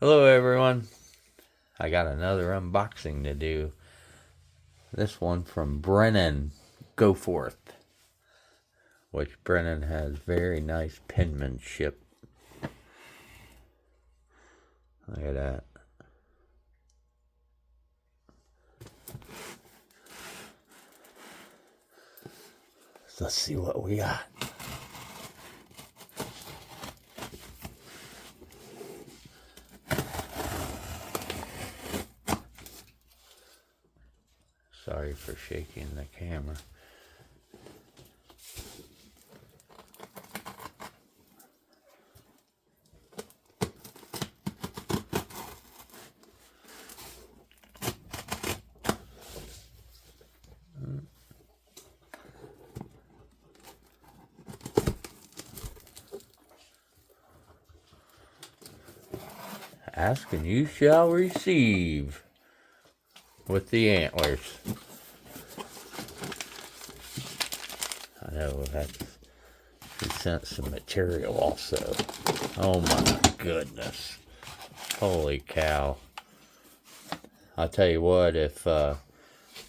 Hello everyone. I got another unboxing to do. This one from Brennon. Go forth. Which Brennon has very nice penmanship. Look at that. So let's see what we got. Sorry for shaking the camera. Ask and you shall receive with the antlers. I know he sent some material also. Oh my goodness. Holy cow. I'll tell you what, if the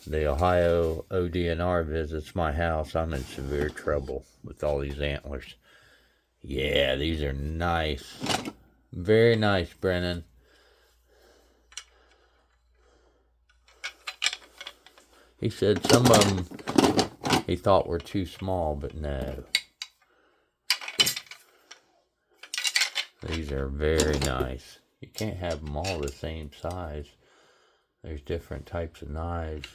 Ohio ODNR visits my house, I'm in severe trouble with all these antlers. Yeah, these are nice. Very nice, Brennon. He said some of them he thought were too small, but no. These are very nice. You can't have them all the same size. There's different types of knives.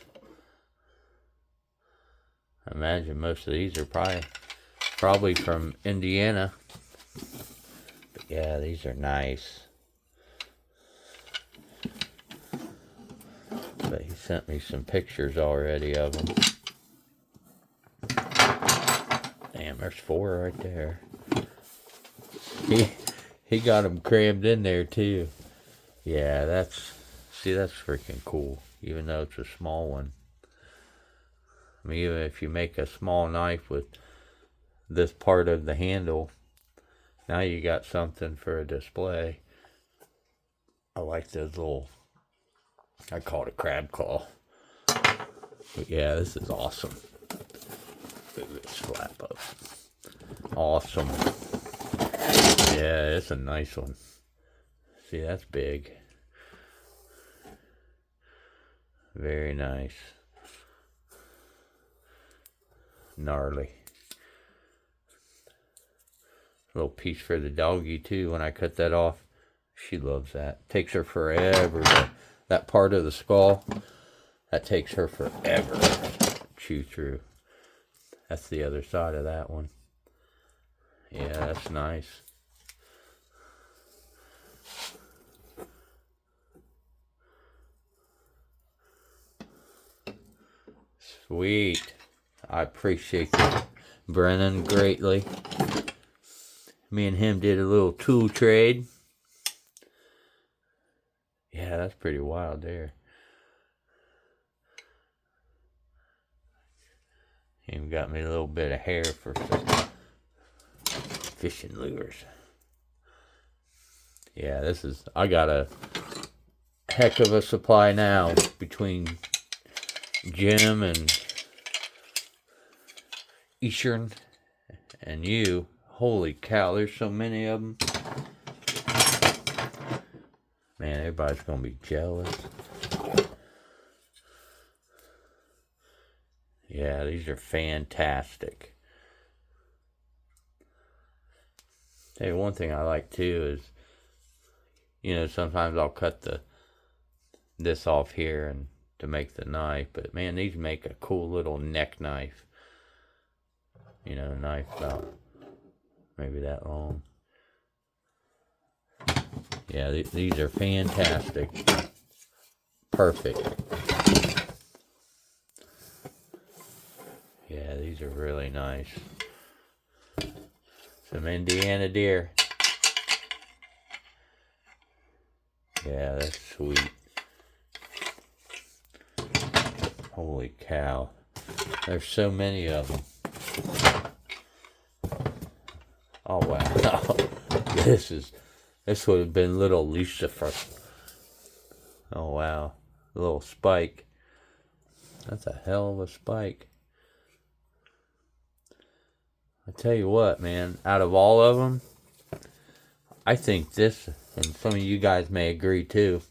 I imagine most of these are probably from Indiana. But yeah, these are nice. But he sent me some pictures already of them. Damn, there's 4 right there. He got them crammed in there too. Yeah, that's freaking cool. Even though it's a small one. I mean, even if you make a small knife with this part of the handle, now you got something for a display. I like those little, I call it a crab claw. But yeah, this is awesome. Move this flap up. Awesome. Yeah, it's a nice one. See, that's big. Very nice. Gnarly. Little piece for the doggy too. When I cut that off, she loves that. Takes her forever. That part of the skull, that takes her forever to chew through. That's the other side of that one. Yeah, that's nice. Sweet. I appreciate that, Brennon, greatly. Me and him did a little tool trade. Yeah, that's pretty wild there. Even got me a little bit of hair for some fishing lures. Yeah, I got a heck of a supply now between Jim and Eastern and you. Holy cow, there's so many of them. Man, everybody's gonna be jealous. Yeah, these are fantastic. Hey, one thing I like too is, sometimes I'll cut this off here and to make the knife, but man, these make a cool little neck knife. Knife about maybe that long. Yeah, these are fantastic. Perfect. Yeah, these are really nice. Some Indiana deer. Yeah, that's sweet. Holy cow. There's so many of them. Oh wow. This is This would have been little Lucifer. Oh, wow. A little spike. That's a hell of a spike. I tell you what, man. Out of all of them, I think this, and some of you guys may agree too,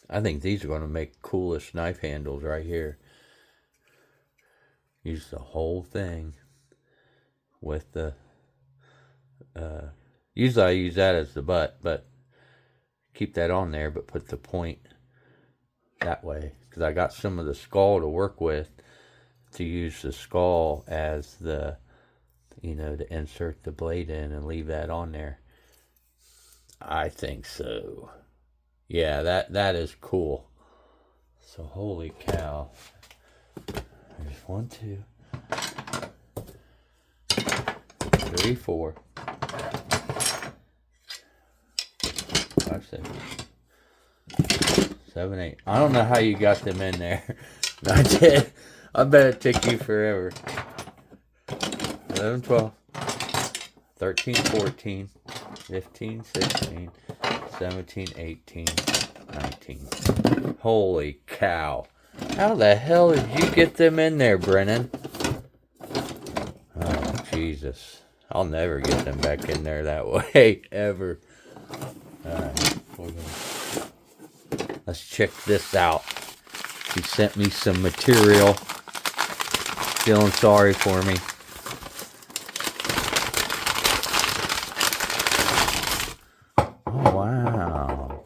I think these are going to make coolest knife handles right here. Use the whole thing with the, usually I use that as the butt, but keep that on there, but put the point that way. Because I got some of the skull to work with, to use the skull as the, to insert the blade in and leave that on there. I think so. Yeah, that is cool. So holy cow. There's 1, 2, 3, 4, 5, 6, 7, 8. I don't know how you got them in there. I did. I bet it took you forever. 11, 12, 13, 14, 15, 16, 17, 18, 19. Holy cow. How the hell did you get them in there, Brennon? Oh, Jesus. I'll never get them back in there that way, ever. Alright, let's check this out. He sent me some material. Feeling sorry for me. Oh, wow.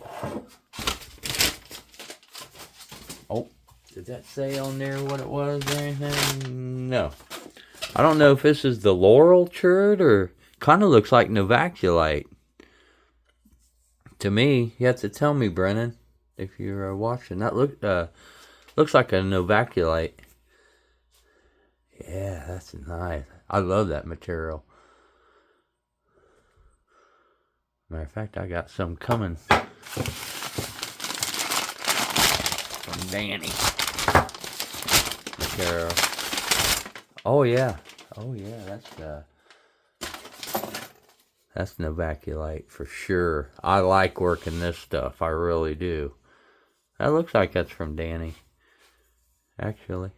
Oh, did that say on there what it was or anything? No. I don't know if this is the laurel chert or kind of looks like novaculite. To me, you have to tell me, Brennon, if you're watching. That looks like a novaculite. Yeah, that's nice. I love that material. Matter of fact, I got some coming from Danny. Material. Oh yeah, that's novaculite for sure. I like working this stuff. I really do. That looks like that's from Danny. Actually.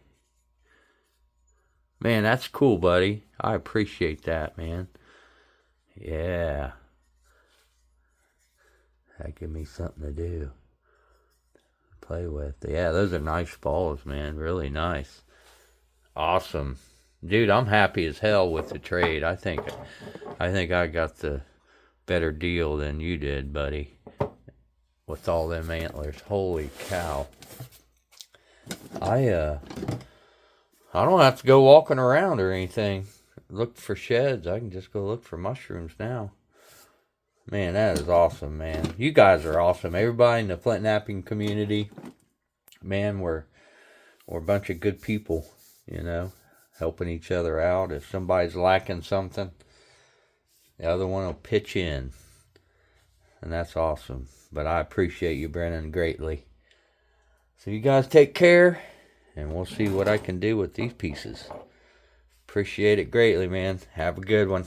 Man, that's cool, buddy. I appreciate that, man. Yeah. That give me something to do. Play with. Yeah, those are nice balls, man. Really nice. Awesome. Dude, I'm happy as hell with the trade. I think I got the better deal than you did, buddy. With all them antlers. Holy cow. I don't have to go walking around or anything. Look for sheds. I can just go look for mushrooms now. Man, that is awesome, man. You guys are awesome. Everybody in the flint knapping community, man, we're a bunch of good people, helping each other out. If somebody's lacking something, the other one will pitch in. And that's awesome. But I appreciate you, Brennon, greatly. So you guys take care, and we'll see what I can do with these pieces. Appreciate it greatly, man. Have a good one.